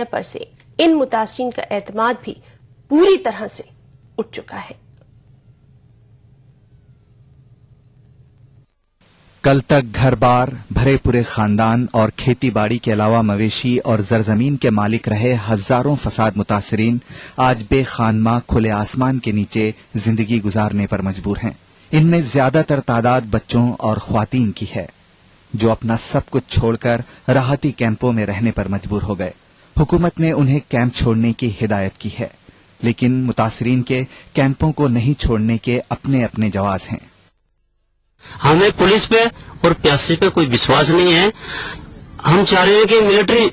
पर से इन मुतासरीन का एतमाद भी पूरी तरह से उठ चुका है। कल तक घर बार भरे पूरे खानदान और खेती बाड़ी के अलावा मवेशी और जरजमीन के मालिक रहे हजारों फसाद मुतासरीन आज बेखानमा खुले आसमान के नीचे जिंदगी गुजारने पर मजबूर हैं। इनमें ज्यादातर तादाद बच्चों और ख्वातीन की है जो अपना सब कुछ छोड़कर राहती कैंपों में रहने पर मजबूर हो गए। हुकूमत ने उन्हें कैंप छोड़ने की हिदायत की है, लेकिन मुतासरीन के कैंपों को नहीं छोड़ने के अपने अपने जवाब हैं। हमें पुलिस पे और प्यासे पे कोई विश्वास नहीं है। हम चाह रहे हैं कि मिलिट्री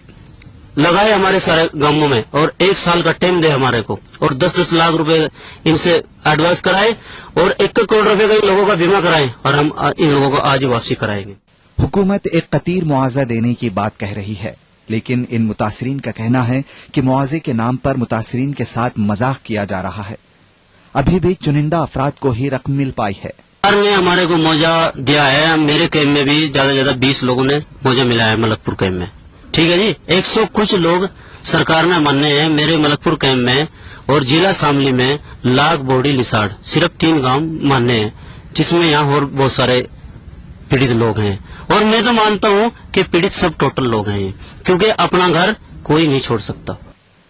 लगाए हमारे सारे गांवों में और 1 साल का टाइम दे हमारे को और 10-10 लाख रुपए इनसे एडवांस कराए और 1 करोड़ रुपए का इन लोगों का बीमा कराएं और हम इन लोगों को आज ही वापसी कराएंगे। हुकूमत एक कतीर मुआवजा देने की बात कह रही है, लेकिन इन मुतासरीन का कहना है कि मुआवजे के नाम पर मुतासरीन के साथ मजाक किया जा रहा है। अभी भी चुनिंदा अफराद को ही रकम मिल पाई है। सरकार ने हमारे को मौजा दिया है। मेरे कैंप में भी ज्यादा से ज्यादा 20 लोगों ने मौजा मिला है मलकपुर कैंप में। ठीक है जी, 100 कुछ लोग सरकार ने माने हैं मेरे मलकपुर कैंप में और जिला शामली में लाख बोड़ी लिसाड़ सिर्फ 3 गांव माने हैं, जिसमें यहाँ और बहुत सारे पीड़ित लोग हैं। और मैं तो मानता हूँ कि पीड़ित सब टोटल लोग हैं, क्योंकि अपना घर कोई नहीं छोड़ सकता।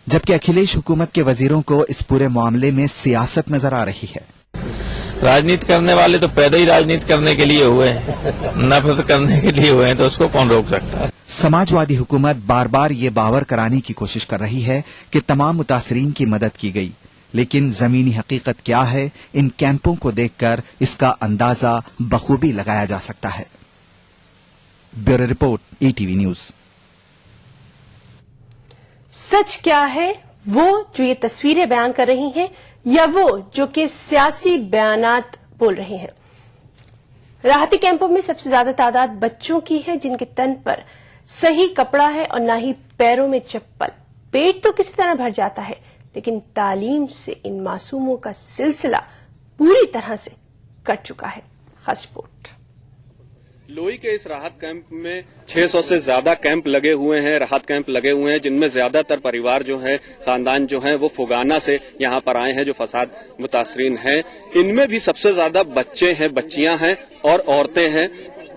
जबकि अखिलेश हुकूमत के वजीरों को इस पूरे मामले में सियासत नजर आ रही है। राजनीति करने वाले तो पैदा ही राजनीति करने के लिए हुए हैं, नफरत करने के लिए हुए हैं, तो उसको कौन रोक सकता है। समाजवादी हुकूमत बार बार ये बावर कराने की कोशिश कर रही है कि तमाम मुतासरीन की मदद की गई, लेकिन जमीनी हकीकत क्या है, इन कैंपों को देखकर इसका अंदाजा बखूबी लगाया जा सकता है। Bureau report, ETV news. सच क्या है, वो जो ये तस्वीरें बयान कर रही हैं या वो जो कि सियासी बयानात बोल रहे हैं? राहती कैंपों में सबसे ज्यादा तादाद बच्चों की है जिनके तन पर सही कपड़ा है और ना ही पैरों में चप्पल। पेट तो किसी तरह भर जाता है, लेकिन तालीम से इन मासूमों का सिलसिला पूरी तरह से कट चुका है। खास रिपोर्ट। लोई के इस राहत कैंप में 600 से ज्यादा कैंप लगे हुए हैं, राहत कैंप लगे हुए हैं, जिनमें ज्यादातर परिवार जो है, खानदान जो है, वो फुगाना से यहाँ पर आए हैं, जो फसाद मुतासरीन हैं। इनमें भी सबसे ज्यादा बच्चे हैं, बच्चियां हैं और औरतें हैं,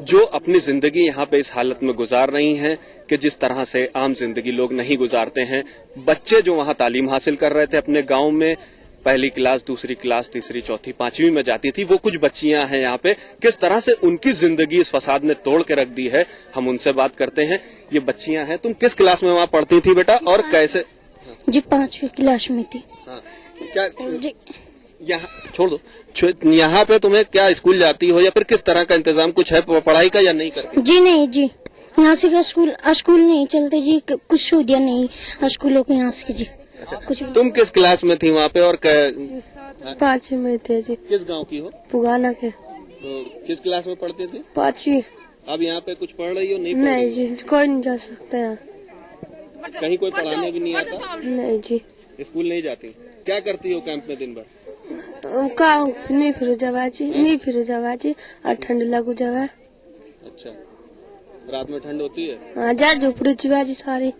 जो अपनी जिंदगी यहाँ पे इस हालत में गुजार रही हैं कि जिस तरह से आम जिंदगी लोग नहीं गुजारते हैं। बच्चे जो वहाँ तालीम हासिल कर रहे थे अपने गाँव में, पहली क्लास, दूसरी क्लास, तीसरी, चौथी, 5वीं में जाती थी, वो कुछ बच्चियां हैं यहाँ पे, किस तरह से उनकी जिंदगी इस फसाद ने तोड़ के रख दी है। हम उनसे बात करते हैं। ये बच्चियां हैं, तुम किस क्लास में वहाँ पढ़ती थी बेटा और कैसे? जी 5वीं क्लास में थी। हाँ, क्या यहाँ छोड़ दो, यहाँ पे तुम्हें क्या स्कूल जाती हो या फिर किस तरह का इंतजाम कुछ है पढ़ाई का या नहीं करती? जी नहीं जी, यहाँ से क्या स्कूल नहीं चलते जी, कुछ सुविधा नहीं स्कूलों के यहाँ से जी। अच्छा, कुछ तुम किस क्लास में थी वहाँ पे और 5वीं में थे जी। किस गांव की हो? फुगाना के। तो किस क्लास में पढ़ते थे? 5वीं। अब यहाँ पे कुछ पढ़ रही हो? नहीं जी, कोई नहीं जा सकता यहाँ। कहीं कोई पढ़ाने भी नहीं आता? नहीं जी। स्कूल नहीं जाती? क्या करती हो कैंप में दिन भर? नहीं फिर जावा जी और ठंड लगू जावा। अच्छा, रात में ठंड होती है? हाँ, जा झोपड़ी चुवा जी सारी।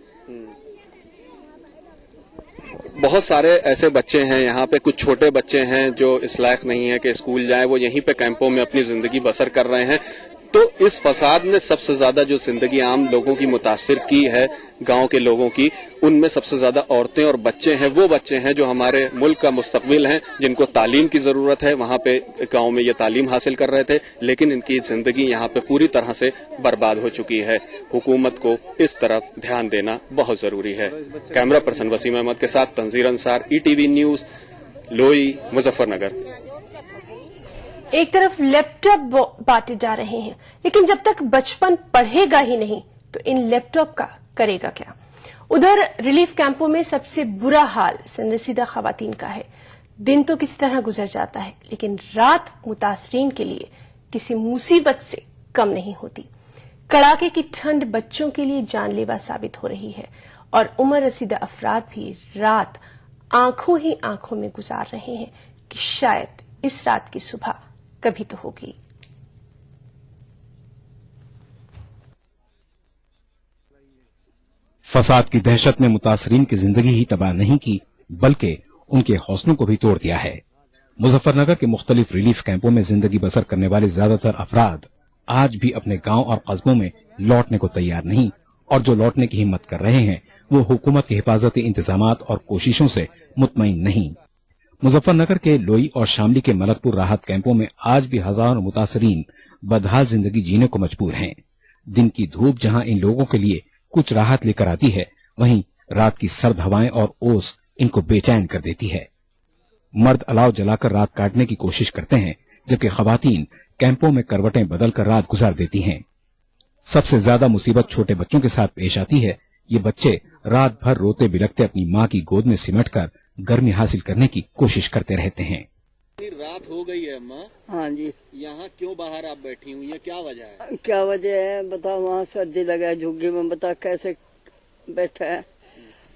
बहुत सारे ऐसे बच्चे हैं यहाँ पे, कुछ छोटे बच्चे हैं जो इस लायक नहीं है कि स्कूल जाए, वो यहीं पे कैंपों में अपनी जिंदगी बसर कर रहे हैं। तो इस फसाद ने सबसे ज्यादा जो जिंदगी आम लोगों की मुतासिर की है, गांव के लोगों की, उनमें सबसे ज्यादा औरतें और बच्चे हैं। वो बच्चे हैं जो हमारे मुल्क का मुस्तकबिल हैं, जिनको तालीम की जरूरत है। वहां पे गांव में ये तालीम हासिल कर रहे थे, लेकिन इनकी जिंदगी यहाँ पे पूरी तरह से बर्बाद हो चुकी है। हुकूमत को इस तरफ ध्यान देना बहुत जरूरी है। कैमरा पर्सन वसीम अहमद के साथ तंजीर अंसार, ETV न्यूज, लोई, मुजफ्फरनगर। एक तरफ लैपटॉप बांटे जा रहे हैं, लेकिन जब तक बचपन पढ़ेगा ही नहीं तो इन लैपटॉप का करेगा क्या? उधर रिलीफ कैंपों में सबसे बुरा हाल सनरसीदा खवातीन का है। दिन तो किसी तरह गुजर जाता है, लेकिन रात मुतासरीन के लिए किसी मुसीबत से कम नहीं होती। कड़ाके की ठंड बच्चों के लिए जानलेवा साबित हो रही है और उम्र रसीदा अफराद भी रात आंखों ही आंखों में गुजार रहे हैं कि शायद इस रात की सुबह कभी तो होगी। फसाद की दहशत ने मुतासरीन की जिंदगी ही तबाह नहीं की बल्कि उनके हौसलों को भी तोड़ दिया है। मुजफ्फरनगर के मुख्तलिफ रिलीफ कैंपों में जिंदगी बसर करने वाले ज्यादातर अफराद आज भी अपने गांव और कस्बों में लौटने को तैयार नहीं, और जो लौटने की हिम्मत कर रहे हैं वो हुकूमत के हिफाजती इंतजामात और कोशिशों से मुतमईन नहीं। मुजफ्फरनगर के लोई और शामली के मलकपुर राहत कैंपों में आज भी हजारों मुतासरीन बदहाल जिंदगी जीने को मजबूर हैं। दिन की धूप जहां इन लोगों के लिए कुछ राहत लेकर आती है, वहीं रात की सर्द हवाएं और ओस इनको बेचैन कर देती है। मर्द अलाव जलाकर रात काटने की कोशिश करते हैं, जबकि खवातीन कैंपों में करवटें बदलकर रात गुजार देती हैं। सबसे ज्यादा मुसीबत छोटे बच्चों के साथ पेश आती है। ये बच्चे रात भर रोते बिलखते अपनी माँ की गोद में सिमटकर गर्मी हासिल करने की कोशिश करते रहते हैं। रात हो गई है अम्मा। हाँ जी। यहाँ क्यों बाहर आप बैठी हुई हैं, क्या वजह है? क्या वजह है बताओ, वहाँ सर्दी लगा है झुग्गी में, बता कैसे बैठा है।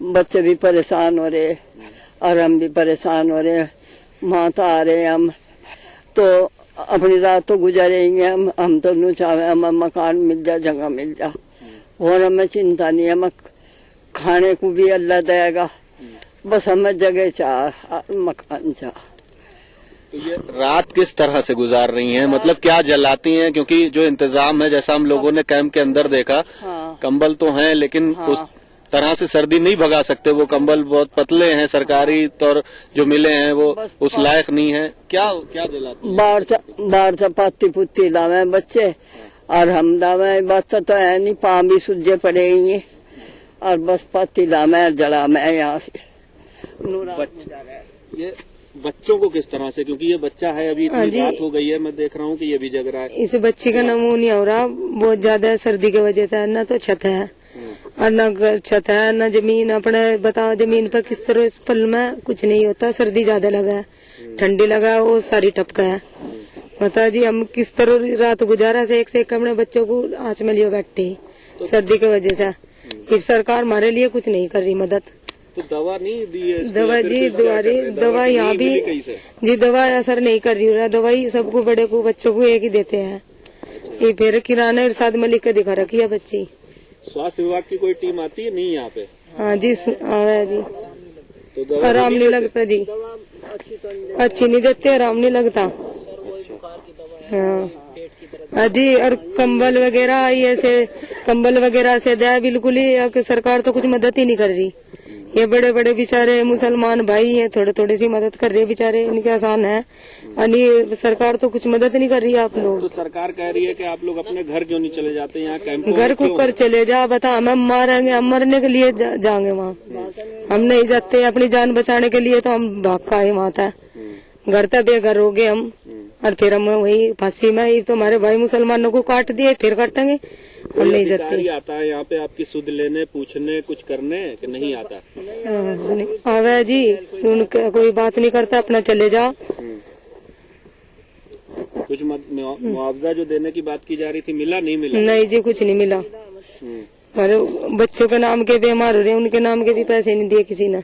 बच्चे भी परेशान हो रहे और हम भी परेशान हो रहे, माता आ रहे हम तो अपनी रात तो गुजारेंगे हम तो नहीं चाहे हमें मकान मिल जा, जगह मिल जा, और हमें चिंता नहीं, हमें खाने को भी अल्लाह देगा, बस हमें जगह चाह, मकान चाह। तो ये रात किस तरह से गुजार रही हैं, मतलब क्या जलाती हैं? क्योंकि जो इंतजाम है, जैसा हम लोगों ने कैंप के अंदर देखा, हाँ। कंबल तो हैं लेकिन हाँ। उस तरह से सर्दी नहीं भगा सकते, वो कंबल बहुत पतले हैं, सरकारी तौर जो मिले हैं वो उस लायक नहीं है। क्या क्या जलाती हैं? बाहर से पत्ती पुत्ती लावे बच्चे और हम लावे, बात तो है नहीं, पाँव भी सूजे पड़े ही और बस पत्ती लावे जला मैं यहाँ से ये बच्चों को किस तरह से, क्योंकि ये बच्चा है अभी इतनी रात हो गई है, मैं देख रहा हूँ कि ये भी जग रहा है। इस बच्चे का नमूनिया हो रहा बहुत ज्यादा सर्दी की वजह से, न तो छत है और न छत है न जमीन। अपने बताओ जमीन पर किस तरह इस पल में कुछ नहीं होता, सर्दी ज्यादा लगा है, ठंडी लगा है, वो सारी टपका है। बता जी हम किस तरह रात गुजारा से, एक से एक अपने बच्चों को आँच में लिए बैठते सर्दी की वजह से। इस सरकार हमारे लिए कुछ नहीं कर रही मदद। तो दवा नहीं दी है? दवा जी दवा यहाँ भी जी दवा असर नहीं कर रही है। दवाई सबको बड़े को बच्चों को एक ही देते हैं। ये फिर किराना इरशाद में लिख के दिखा रखी है बच्ची। स्वास्थ्य विभाग की कोई टीम आती है नहीं यहाँ पे? हाँ जी आ रहा है जी। तो आराम नहीं लगता जी, अच्छी नहीं देते, आराम नहीं लगता। हाँ जी, और कंबल वगैरह ऐसे कंबल वगैरह से दया बिल्कुल ही, सरकार तो कुछ मदद ही नहीं कर रही। ये बड़े बड़े बेचारे मुसलमान भाई हैं, थोड़े थोड़ी सी मदद कर रहे बेचारे, इनके आसान है, और सरकार तो कुछ मदद नहीं कर रही है। आप लोग तो सरकार कह रही है कि आप लोग अपने घर क्यों नहीं चले जाते? यहाँ कैंप घर को कर चले जा, बता हमें मारेंगे, हम मरने के लिए जाएंगे वहाँ, हम नहीं जाते अपनी जान बचाने के लिए, तो हम भाग का है वहाँ था घर तक बेघर हो गए हम, और फिर हम वही फांसी में, तो हमारे भाई मुसलमानों को काट दिए, फिर काटेंगे, हम नहीं जाते। आता है यहाँ पे आपकी सुध लेने, पूछने, कुछ करने कि नहीं आता? आवे जी, सुन के कोई बात नहीं करता, अपना चले जाओ। कुछ मुआवजा जो देने की बात की जा रही थी, मिला नहीं मिला? नहीं जी, कुछ नहीं मिला। और बच्चों के नाम के बीमार हो रहे, उनके नाम के भी पैसे नहीं दिए किसी ने।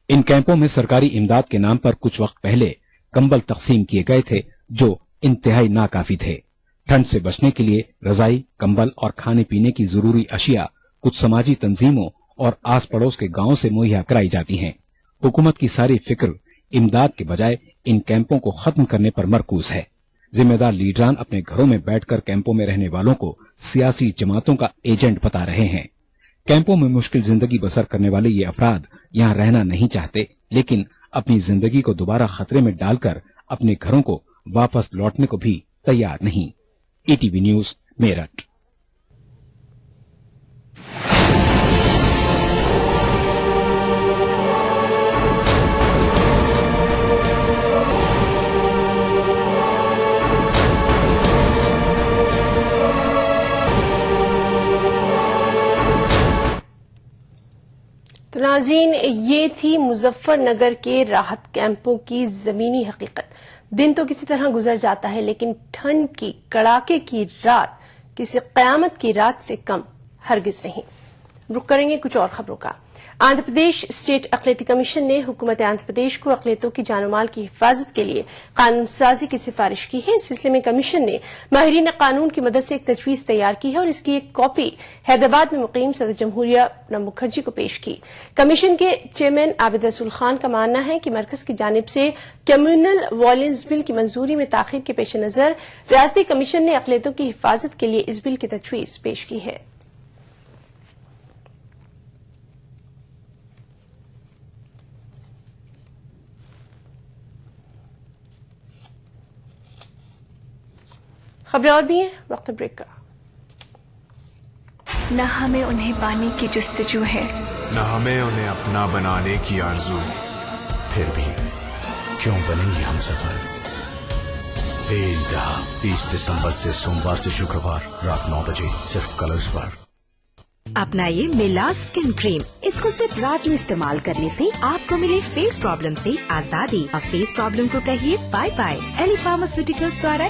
इन कैंपों में सरकारी इमदाद के नाम पर कुछ वक्त पहले कंबल तकसीम किए गए थे, जो इंतहाई नाकाफी थे। ठंड से बचने के लिए रजाई, कंबल और खाने पीने की जरूरी अशिया कुछ समाजी तंजीमों और आस पड़ोस के गांवों से मुहैया कराई जाती हैं। हुकूमत की सारी फिक्र इमदाद के बजाय इन कैंपों को खत्म करने पर मरकूज है। जिम्मेदार लीडरान अपने घरों में बैठकर कैंपों में रहने वालों को सियासी जमातों का एजेंट बता रहे हैं। कैंपों में मुश्किल जिंदगी बसर करने वाले ये अफराद यहाँ रहना नहीं चाहते, लेकिन अपनी जिंदगी को दोबारा खतरे में डालकर अपने घरों को वापस लौटने को भी तैयार नहीं। ETV news, Meerut. तो नाज़रीन, ये थी मुजफ्फरनगर के राहत कैंपों की जमीनी हकीकत। दिन तो किसी तरह गुजर जाता है, लेकिन ठंड की कड़ाके की रात किसी कयामत की रात से कम हरगिज नहीं। रुक करेंगे कुछ और खबरों का। आंध्र प्रदेश स्टेट अकलियती कमीशन ने हुकूमत आंध्र प्रदेश को अकलियतों की जानमाल की हिफाजत के लिए कानून साजी की सिफारिश की है। इस सिलसिले में कमीशन ने माहिरीन कानून की मदद से एक तजवीज तैयार की है और इसकी एक कॉपी हैदराबाद में मुकीम सदर जमहूरिया प्रणब मुखर्जी को पेश की। कमीशन के चेयरमैन आबिद रसूल खान का मानना है कि मरकज की जानिब से कम्युनल वायलेंस बिल की मंजूरी में ताखीर के पेश नजर रियासती कमीशन ने अकलियतों की हिफाजत के लिए इस बिल की तजवीज पेश की है। खबरें और भी हैं, वक्त ब्रेक का। न हमें उन्हें पाने की जुस्तजू है, न हमें उन्हें अपना बनाने की आरज़ू। फिर भी क्यों बनेंगे हम सफर? बेइंतहा 30 दिसंबर से सोमवार से शुक्रवार रात 9 बजे सिर्फ कलर्स पर। अपनाइए मिला स्किन क्रीम। इसको सिर्फ रात में इस्तेमाल करने से आपको मिले फेस प्रॉब्लम से आजादी। अब फेस प्रॉब्लम को कहिए बाय बाय। एली फार्मास्यूटिकल्स द्वारा।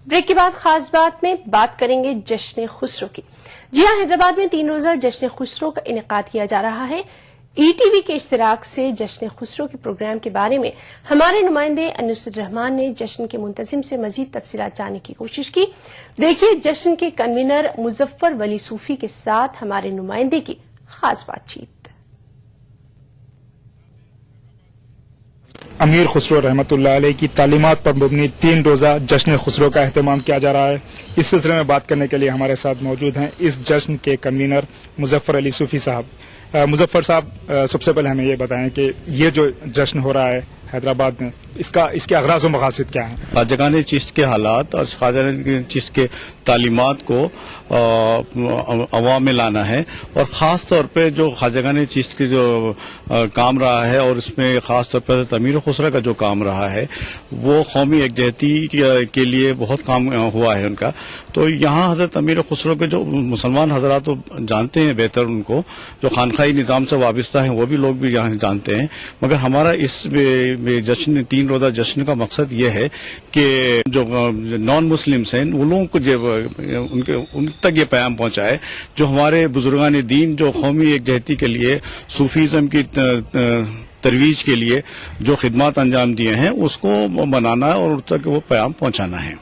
ब्रेक के बाद खास बात में बात करेंगे जश्न खुसरो की। जी हां, हैदराबाद में 3 रोजा जश्न खुसरो का इनेकाद किया जा रहा है। ईटीवी के इश्तिराक से जश्न खुसरो के प्रोग्राम के बारे में हमारे नुमाइंदे अनुसुर रहमान ने जश्न के मुंतजिम से मजीद तफसीलात जानने की कोशिश की। देखिए जश्न के कन्वीनर मुजफ्फर वली सूफी के साथ हमारे नुमाइंदे की खास बातचीत। अमीर खुसरो रहमतुल्लाह अलैह की तालीमात पर मुबनी 3 रोजा जश्न खुसरो का एहतमाम किया जा रहा है। इस सिलसिले में बात करने के लिए हमारे साथ मौजूद हैं इस जश्न के कन्वीनर मुजफ्फर अली सूफी साहब। मुजफ्फर साहब, सबसे पहले हमें ये बताएं कि ये जो जश्न हो रहा है हैदराबाद में, इसके अगराज और मकासद क्या हैं? ख्वाजागाने चिश्त के हालात और ख्वाजागाने चिश्त के तालीमात को अवाम में लाना है और ख़ास तौर पे जो ख्वाजागाने चिश्त की जो काम रहा है और इसमें ख़ास तौर पर अमीर खुसरो का जो काम रहा है वो कौमी एकजहती के लिए बहुत काम हुआ है उनका। तो यहाँ हज़रत अमीर खुसरो के जो मुसलमान हजरात तो जानते हैं बेहतर, उनको जो खानखाई निज़ाम से वाबस्ता हैं वो भी लोग भी यहाँ जानते हैं, मगर हमारा इस जश्न 3 रोजा जश्न का मकसद ये है कि जो नॉन मुस्लिम्स हैं उन लोगों को उन तक ये पैगाम पहुंचाए जो हमारे बुजुर्गान दीन जो कौमी एकजहती के लिए सूफीज़म की तरवीज के लिए जो खिदमत अंजाम दिए हैं उसको बनाना और उन तक वो पैगाम पहुंचाना है।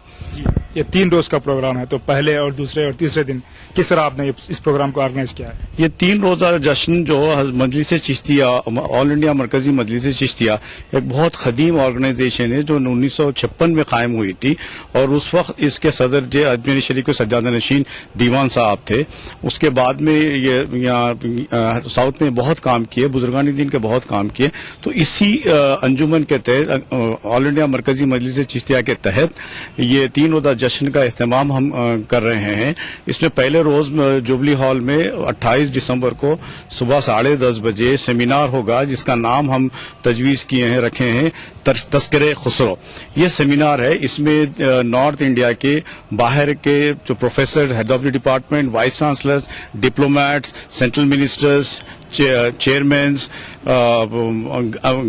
ये 3 रोज का प्रोग्राम है, तो पहले और दूसरे और तीसरे दिन किस तरह आपने इस प्रोग्राम को ऑर्गेनाइज किया है? ये 3 रोजा जश्न जो मजलिस चिश्तिया, ऑल इंडिया मरकजी मजलिस चिश्तिया एक बहुत खदीम ऑर्गेनाइजेशन है जो 1956 में कायम हुई थी और उस वक्त इसके सदर अजमेर शरीफ के सज्जादा नशीन दीवान साहब थे। उसके बाद में ये यहाँ साउथ में बहुत काम किए, बुजुर्गान दीन के बहुत काम किए। तो इसी अंजुमन के तहत ऑल इंडिया मरकजी मजलिस चिश्तिया के तहत ये 3 रोजा जश्न का एहतमाम हम कर रहे हैं। इसमें पहले रोज जुबली हॉल में 28 दिसंबर को सुबह 10:30 बजे सेमिनार होगा जिसका नाम हम तजवीज किए हैं, रखे हैं तस्करे खुसरो। ये सेमिनार है, इसमें नॉर्थ इंडिया के बाहर के जो professor, head of the department, vice chancellors, diplomats, central ministers, chairman,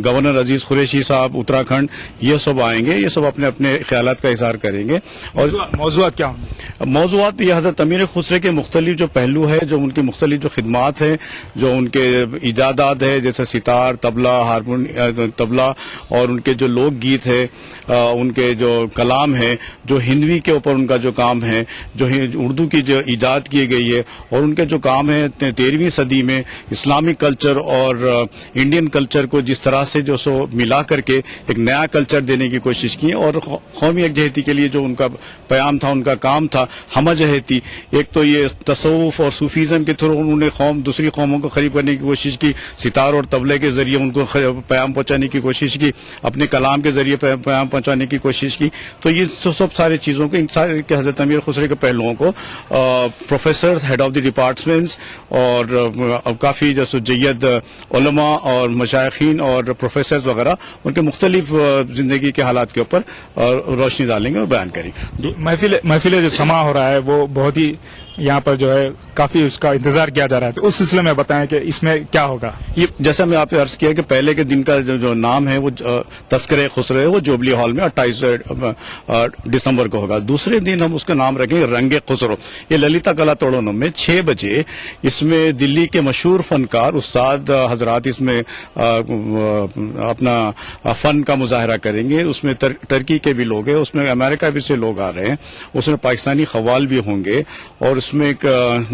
governor Aziz Qureshi साहब उत्तराखंड, ये सब आएंगे। ये सब अपने अपने ख्यालात का इजहार करेंगे। और मौजूद क्या होंगे? मौजूद ये हजरत अमीर खुसरो के मुख्तलिफ जो पहलू है, जो उनकी मुख्तलिफ जो खिदमात है, जो उनके इजादात है जैसे सितार, तबला, हारमोनियम, तबला और उनके जो लोकगीत है, उनके जो कलाम है, जो हिंदवी के ऊपर उनका जो काम है, जो उर्दू की जो ईजाद की गई है और उनके जो काम है 13वीं सदी में इस्लामिक कल्चर और इंडियन कल्चर को जिस तरह से जो सो मिला करके एक नया कल्चर देने की कोशिश की और कौमी एकजहती के लिए जो उनका प्याम था, उनका काम था हमजहती। एक तो ये तसव्वुफ और सूफीज़म के थ्रू उन्होंने दूसरी कौमों को करीब करने की कोशिश की, सितार और तबले के जरिए उनको प्याम पहुंचाने की कोशिश की, अपने कलाम के जरिए प्याम पहुंचाने की कोशिश की। तो ये सब सारी चीजों को, इन सारे के हजरत अमीर खुसरो के पहलुओं को professor, head of the departments और काफी जैसे जय्यद उलमा और मशाइखीन और प्रोफेसर वगैरह उनके मुख्तलिफ जिंदगी के हालात के ऊपर रोशनी डालेंगे और बयान करेंगे। महफिल जो समा हो रहा है वो बहुत ही यहाँ पर जो है काफी उसका इंतजार किया जा रहा है, तो उस सिलसिले में बताएं कि इसमें क्या होगा। ये जैसा मैं आपसे अर्ज किया कि पहले के दिन का जो नाम है वो तस्करे खुसरे वो जुबली हॉल में 28 दिसंबर को होगा। दूसरे दिन हम उसका नाम रखेंगे रंगे खुसरो। ये ललिता कला तोड़ों में 6 बजे इसमें दिल्ली के मशहूर फनकार उस्ताद हजरात इसमें अपना फन का मुजाहरा करेंगे। उसमें टर्की के भी लोग हैं, उसमें अमेरिका भी से लोग आ रहे हैं, उसमें पाकिस्तानी खवाल भी होंगे और उसमें एक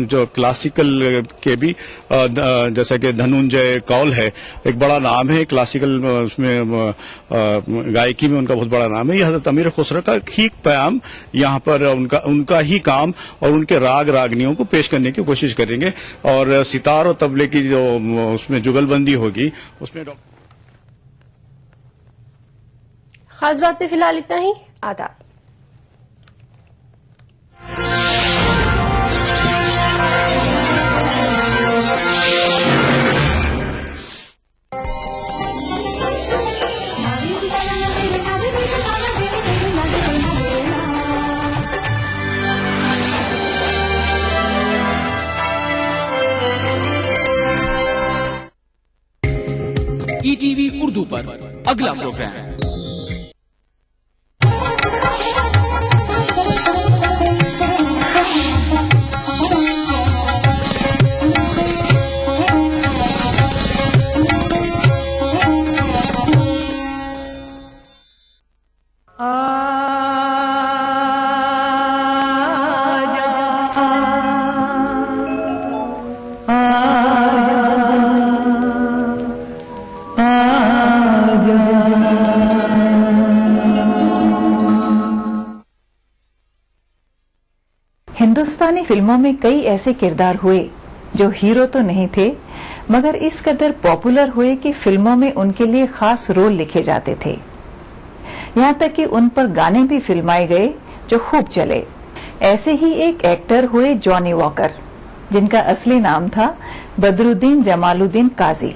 जो क्लासिकल के भी जैसा कि धनुंजय कौल है, एक बड़ा नाम है क्लासिकल उसमें गायकी में उनका बहुत बड़ा नाम है। ये हजरत अमीर खुसरो का ही प्याम यहाँ पर उनका ही काम और उनके राग रागनियों को पेश करने की कोशिश करेंगे और सितार और तबले की जो उसमें जुगलबंदी होगी उसमें खास बातें फिलहाल इतना ही। आदाब। ईटीवी उर्दू पर अगला प्रोग्राम हिंदुस्तानी फिल्मों में कई ऐसे किरदार हुए जो हीरो तो नहीं थे मगर इस कदर पॉपुलर हुए कि फिल्मों में उनके लिए खास रोल लिखे जाते थे। यहाँ तक कि उन पर गाने भी फिल्माए गए जो खूब चले। ऐसे ही एक एक्टर हुए जॉनी वॉकर, जिनका असली नाम था बदरुद्दीन जमालुद्दीन काजी।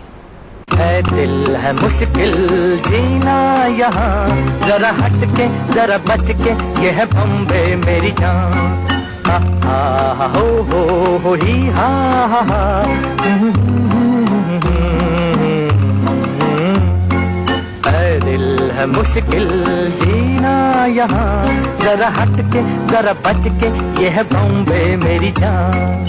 है दिल है मुश्किल जीना यहाँ, जरा हट के जरा बच के, ये है बम्बे मेरी जान। हा हा हो ही हा हा। है दिल है मुश्किल जीना यहाँ, जरा हट के जरा बच के, ये है बम्बे मेरी जान।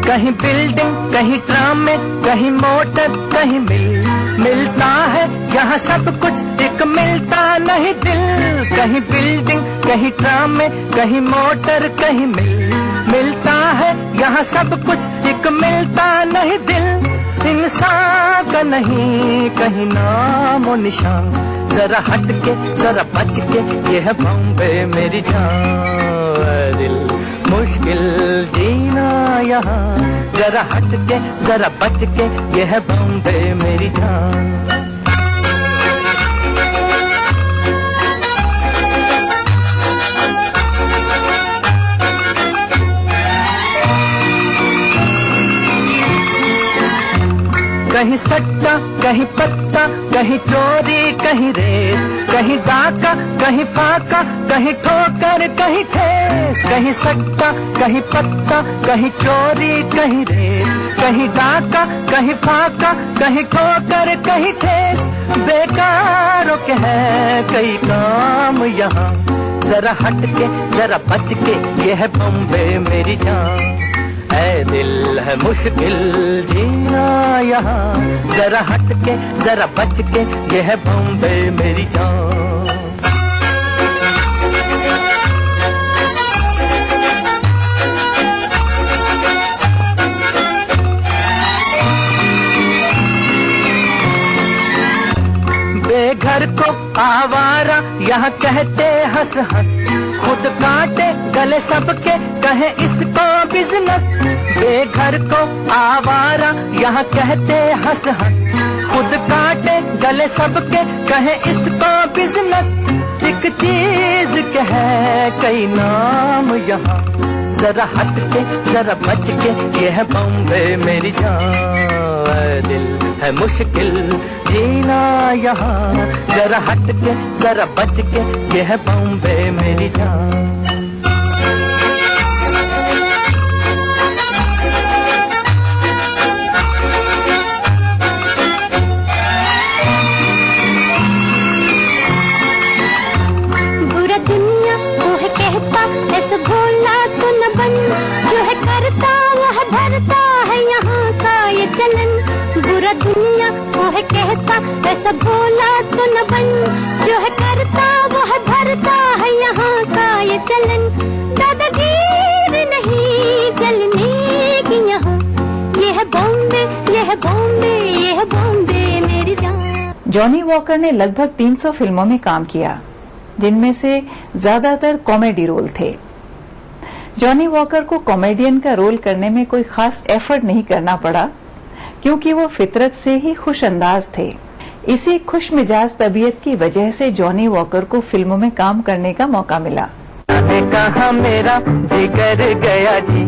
कहीं बिल्डिंग कहीं ट्राम में, कहीं मोटर कहीं मिलता है यहाँ सब कुछ, एक मिलता नहीं दिल। कहीं बिल्डिंग कहीं ट्राम में, कहीं मोटर कहीं मिलता है यहाँ सब कुछ, एक मिलता नहीं दिल। इंसान का नहीं कहीं नाम और निशान, जरा हट के जरा बच के, ये है बॉम्बे मेरी जान। दिल मुश्किल जीना यहाँ, जरा हट के जरा बच के, ये है बॉम्बे मेरी जान। कहीं सट्टा कहीं पत्ता, कहीं चोरी कहीं रेस, कहीं डाका कहीं फाका, कहीं ठोकर कहीं ठेस। कहीं सट्टा कहीं पत्ता, कहीं चोरी कहीं रेस, कहीं डाका कहीं फाका, कहीं ठोकर कहीं ठेस। बेकारों के है कई काम यहाँ, जरा हट के जरा बच के, ये है बॉम्बे मेरी जान। है दिल है मुश्किल जीना यहाँ, जरा हट के जरा बच के, ये है बॉम्बे मेरी जान। बेघर को आवारा यहाँ कहते हंस हंस, खुद काटे गले सबके कहे इसको बिजनेस। बेघर को आवारा यहाँ कहते हंस हंस, खुद काटे गले सबके कहे इसको बिजनेस। एक चीज के है कई नाम यहाँ, जरा हट के जरा बच के, ये है बॉम्बे मेरी जान। ऐ दिल है मुश्किल जीना यहाँ, जरा हट के जरा बच के, ये है बॉम्बे मेरी जान। बुरा दुनिया वो है कहता, ऐसा भोला तो न बन, जो है करता वो है भरता है यहाँ का ये चलन। बुरा दुनिया वो है कहता, ऐसा भोला तो न बन, जो है करता वो है भरता है यहाँ का ये चलन। दादागीर नहीं चलने की यहाँ, ये है बॉम्बे, ये है बॉम्बे, ये है बॉम्बे मेरी जान। जॉनी वॉकर ने लगभग 300 फिल्मों में काम किया, जिनमें से ज्यादातर कॉमेडी रोल थे। जॉनी वॉकर को कॉमेडियन का रोल करने में कोई खास एफर्ट नहीं करना पड़ा, क्योंकि वो फितरत से ही खुश अंदाज थे। इसी खुश मिजाज तबीयत की वजह से जॉनी वॉकर को फिल्मों में काम करने का मौका मिला। कहा मेरा जिगर गया जी,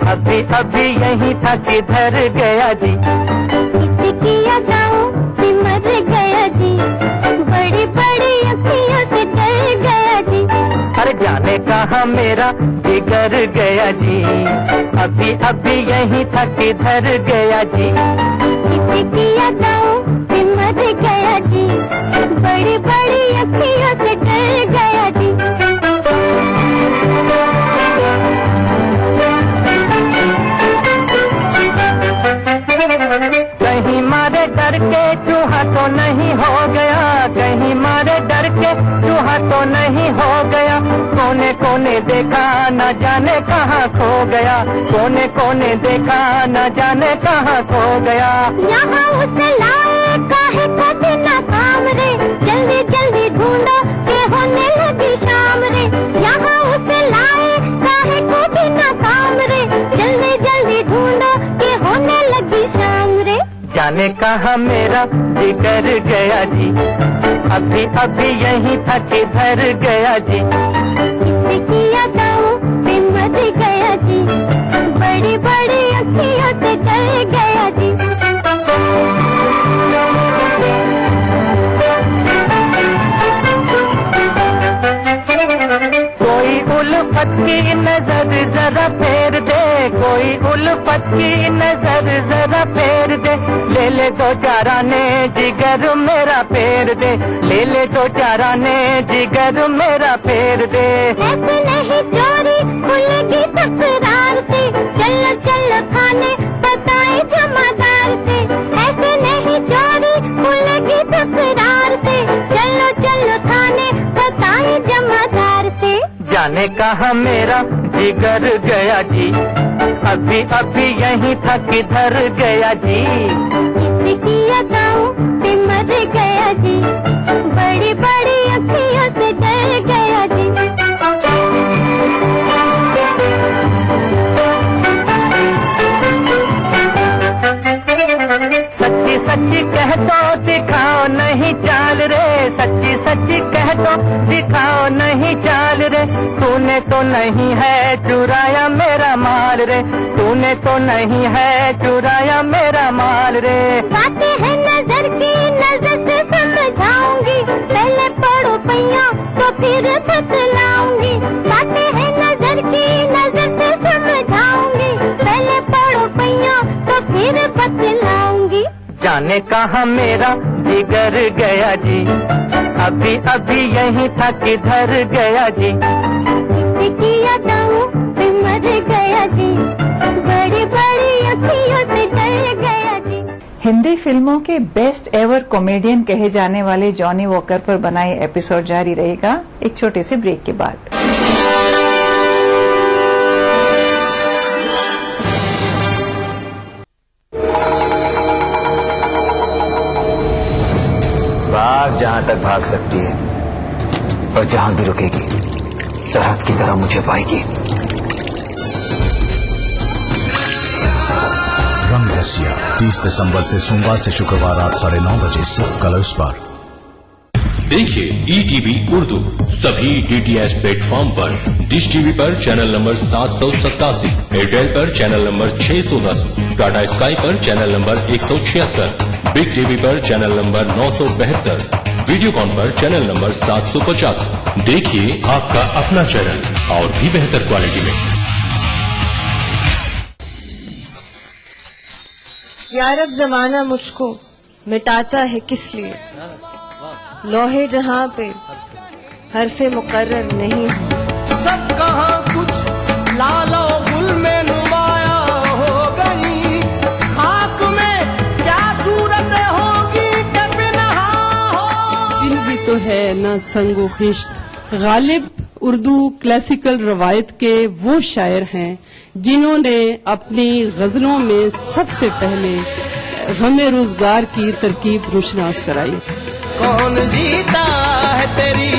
अभी अभी यही था किधर गया जी। किसी की यादों में मर गया जी, बड़ी बड़ी अखियों से डर गया जी। अरे जाने कहा मेरा जिगर गया जी, अभी अभी यही था किधर गया जी। किसी की यादों में मर गया जी, बड़ी बड़ी अखियों से डर गया जी। कहीं मारे डर के चूहा तो नहीं हो गया, कहीं मारे डर के चूहा तो नहीं हो गया। कोने कोने देखा न जाने कहाँ खो गया, कोने कोने देखा न जाने कहाँ खो गया। यहाँ उसे लाए काहे कभी ना काम रे, जल्दी जल्दी ढूंढो के होने लगी शाम रे। यहाँ उसे लाए काहे कभी ना काम रे, जल्दी जल्दी ढूंढो के होने लगी शाम रे। जाने कहा मेरा जिगर गया जी, अभी अभी यही था किधर गया जी। किसी की यादों में मर गया जी, बड़ी बड़ी अखियों से डर गया जी। कोई उल्फत की नजर जरा फेर दे, कोई उल्फत की नजर जरा फेर दे। ले ले दो चारा ने जिगर मेरा फेर दे, ले ले दो चारा ने जिगर मेरा फेर दे। ऐसे नहीं चोरी खुलेगी तकरार से, चलो चलो थाने बताए जमादार से। ऐसे नहीं चोरी खुलेगी तकरार से, चलो चलो थाने बताए जमादार से। जाने कहा मेरा जिगर गया जी, अभी अभी यही था किधर गया जी। किसी की यादों में मर गया जी, बड़ी बड़ी अखियों से डर गया जी। सच्ची सच्ची कह दो दिखाओ नहीं चाल रे, सच्ची सच्ची कह दो दिखाओ नहीं चाल रे। तूने तो नहीं है चुराया मेरा माल रे, तूने तो नहीं है चुराया मेरा माल रे। बातें हैं नजर की, नजर से समझाऊंगी, पहले पढ़ो पैया तो फिर बतलाऊंगी। बातें हैं नजर की, नजर से समझाऊंगी, पहले पढ़ो पैया तो फिर बतलाऊंगी। जाने कहा मेरा जिगर गया जी, अभी अभी यही था किधर गया जी। किसी की यादों में मर गया जी, बड़ी बड़ी अखियों से डर गया जी। हिंदी फिल्मों के बेस्ट एवर कॉमेडियन कहे जाने वाले जॉनी वॉकर पर बना ये एपिसोड जारी रहेगा एक छोटे से ब्रेक के बाद। भाग जहां तक भाग सकती है, और जहां भी रुकेगी सरहद की तरह मुझे पाएगी। रंग रसिया 30 दिसंबर से सोमवार से शुक्रवार रात 9:30 बजे सिर्फ कलर्स पर। देखिए ETV उर्दू सभी DTH प्लेटफॉर्म पर। डिश टीवी पर चैनल नंबर 787, एयरटेल पर चैनल नंबर 610, टाटा स्काई पर चैनल नंबर 176, बिग टीवी पर चैनल नंबर 972, वीडियोकॉन पर चैनल नंबर 750। देखिए आपका अपना चैनल और भी बेहतर क्वालिटी में। यार अब जमाना मुझको मिटाता है किस लिए, लोहे जहां पे हरफे मुकर्रर नहीं है। सब कहाँ कुछ लालो गुल में नुमाया हो गई, खाक में क्या सूरत होगी कब नहा हो। दिल भी तो है ना संगो खिश्त। गालिब उर्दू क्लासिकल रवायत के वो शायर हैं जिन्होंने अपनी गजलों में सबसे पहले हमें रोजगार की तरकीब रोशनास कराई। कौन जीता है तेरी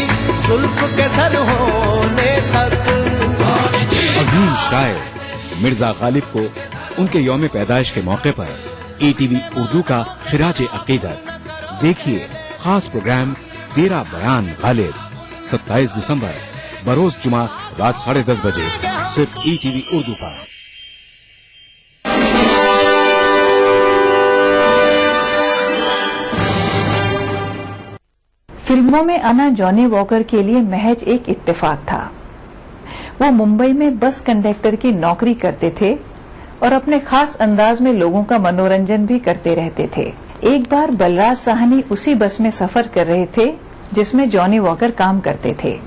जुल्फ के सर होने तक। अजीम शायर मिर्जा गालिब को उनके यौम पैदाइश के मौके पर ETV उर्दू का खिराज अकीदत। देखिए खास प्रोग्राम तेरा बयान गालिब 27 दिसंबर बरोज जुमा रात 10:30 बजे सिर्फ ETV उर्दू पर। फिल्मों में आना जॉनी वॉकर के लिए महज एक इत्तेफाक था। वो मुंबई में बस कंडक्टर की नौकरी करते थे और अपने खास अंदाज में लोगों का मनोरंजन भी करते रहते थे। एक बार बलराज साहनी उसी बस में सफर कर रहे थे जिसमें जॉनी वॉकर काम करते थे।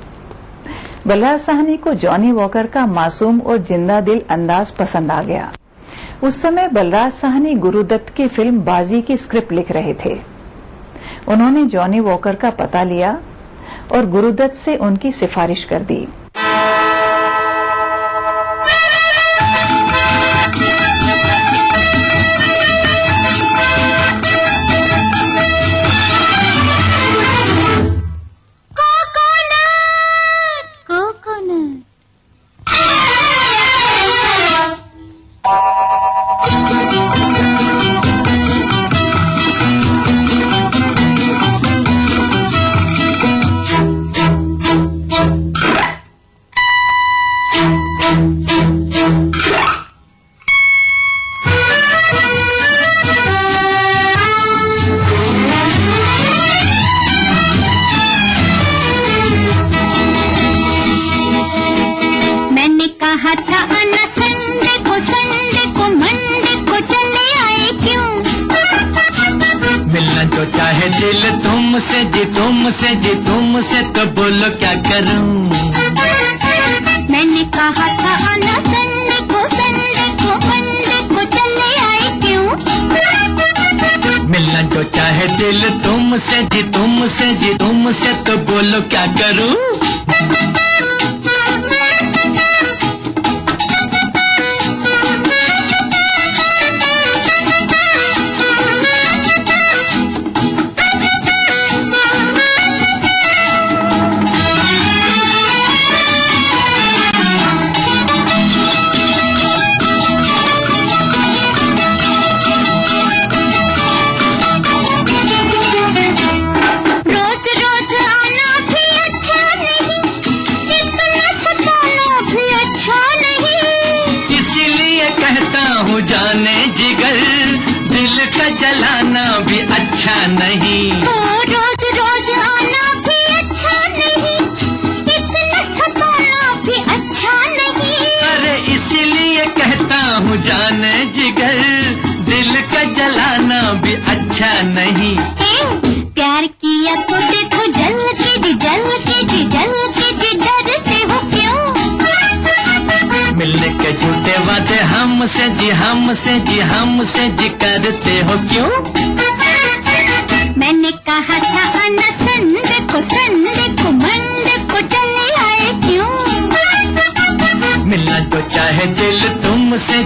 बलराज साहनी को जॉनी वॉकर का मासूम और जिंदा दिल अंदाज पसंद आ गया। उस समय बलराज साहनी गुरुदत्त की फिल्म बाजी की स्क्रिप्ट लिख रहे थे। उन्होंने जॉनी वॉकर का पता लिया और गुरुदत्त से उनकी सिफारिश कर दी। तुमसे तो बोलो क्या करूं। मैंने कहा था आना संडे को मंडे को चले आए क्यों। मिलना जो चाहे दिल तुमसे तुमसे तो बोलो क्या करूं। जलाना भी अच्छा नहीं। रोज रोज आना भी अच्छा नहीं, इतना सताना भी अच्छा नहीं। अरे इसीलिए कहता हूँ जाने जिगर, दिल का जलाना भी अच्छा नहीं। प्यार किया तो देखो जल के जी डरते हो क्यों। मिलने के झूठे वादे हमसे जी करते हो क्यों। मैंने कहा था आना संडे को मंडे को चले आए क्यों। मिलना तो चाहे दिल तुमसे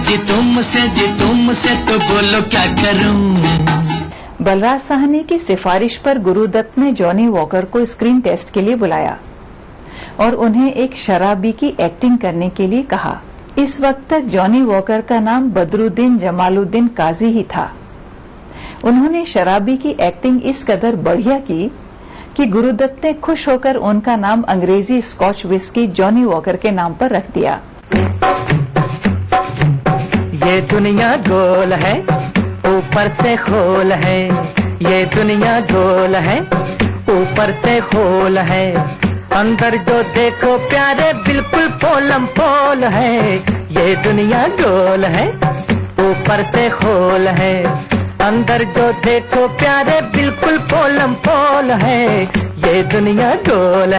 तो बोलो क्या करूं। बलराज साहनी की सिफारिश पर गुरुदत्त ने जॉनी वॉकर को स्क्रीन टेस्ट के लिए बुलाया और उन्हें एक शराबी की एक्टिंग करने के लिए कहा। इस वक्त तक जॉनी वॉकर का नाम बदरुद्दीन जमालुद्दीन काजी ही था। उन्होंने शराबी की एक्टिंग इस कदर बढ़िया की कि गुरुदत्त ने खुश होकर उनका नाम अंग्रेजी स्कॉच विस्की जॉनी वॉकर के नाम पर रख दिया। ये दुनिया गोल है, ऊपर से खोल है, ये दुनिया गोल है, ऊपर से खोल है, अंदर जो देखो प्यारे बिल्कुल पोलम पोल है, ये दुनिया गोल है, ऊपर से खोल है, अंदर जो देखो प्यारे बिल्कुल पोलम पोल है, ये दुनिया गोल है।